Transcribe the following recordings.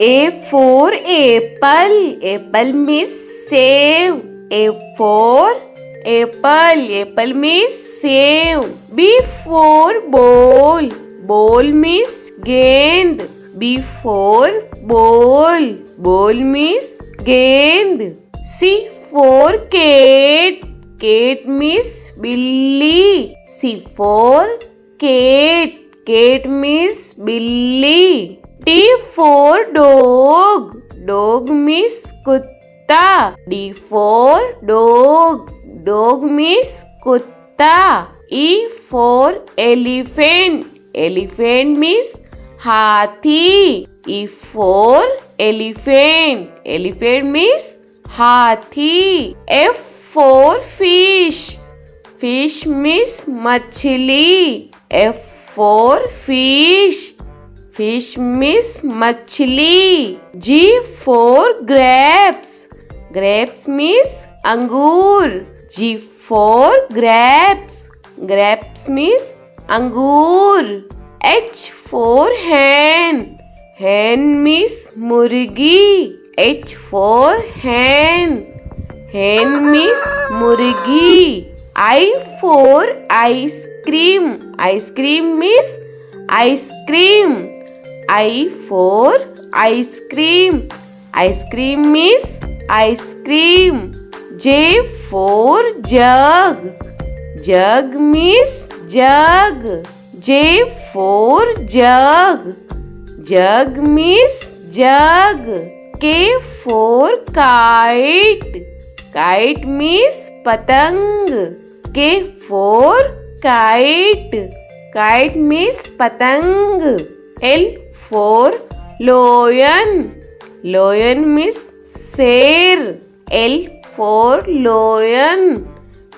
A for apple. Apple means save. A for apple. Apple means save. B for ball. Ball means gend. B for ball. Ball means gend. C for cat. Cat means billy. C for cat. Cat means billy. D for dog. Dog means kutta. D for dog. Dog means kutta. E for elephant. Elephant means hathi. E for elephant. Elephant means hathi. F for fish. Fish means machli. F for fish. Fish means machli. G for grapes. Grapes means angur. G for grapes. Grapes means angur. H for hen. Hen means murgi. H for hen. Hen means murgi. I for ice cream. Ice cream means ice cream. I for ice cream. Ice cream means ice cream. J for jug. Jug means jug. J for jug. Jug means jug. K for kite. Kite means patang. K for kite. Kite means patang. L for lion. Lion means sher. L for lion.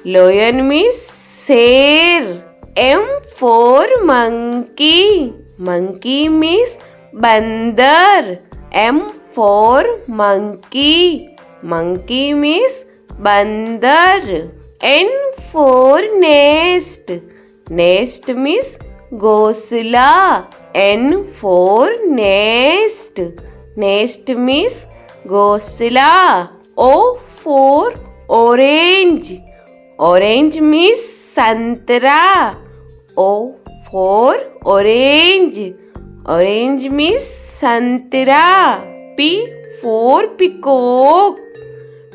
Lion means sher. M for monkey. Monkey means bandar. M for monkey. Monkey means bandar. N for nest. Nest means ghosla. N for nest. Nest means ghosla. O for orange. Orange means santra. O for orange. Orange means santra. P for peacock.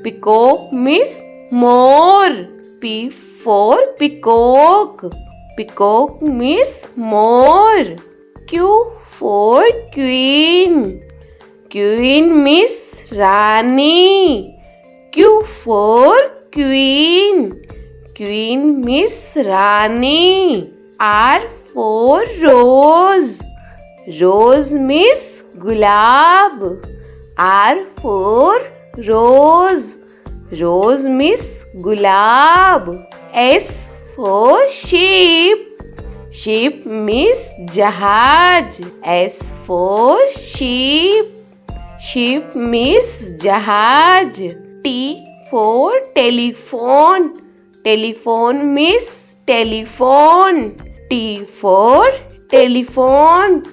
Peacock means more. P for peacock. Peacock means more. Q for queen. Queen means Rani. Q for queen. Queen means Rani. R for rose. Rose means gulab. R for rose. Rose means gulab. S for sheep. Sheep means jahaj. S for sheep. Sheep means jahaj. T for telephone. Telephone means telephone. T for telephone.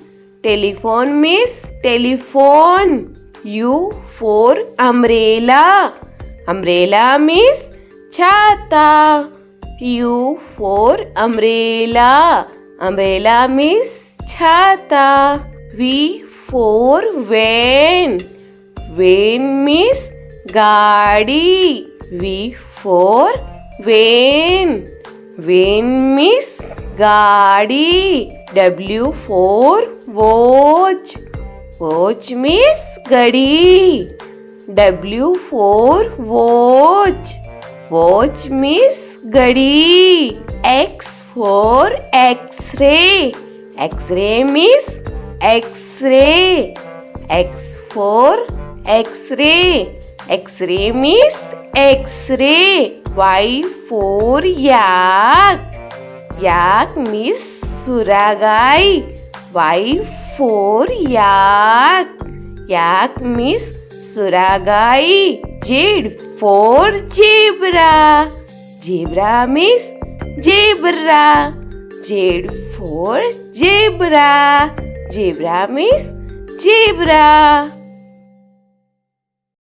Telephone means telephone. U for umbrella. Umbrella means chata. U for umbrella. Umbrella means chata. V for van. Van means gaadi. V for van. Van means gaadi. W for watch. Watch means gadi. W for watch. Watch means gadi. X for X-ray. X-ray means X-ray. X for X-ray. X-ray means X-ray. Y for yak. Yak means suragai. Y for yak. Yak means suragai. Z for zebra. Zebra means zebra. Z for zebra. Zebra means zebra.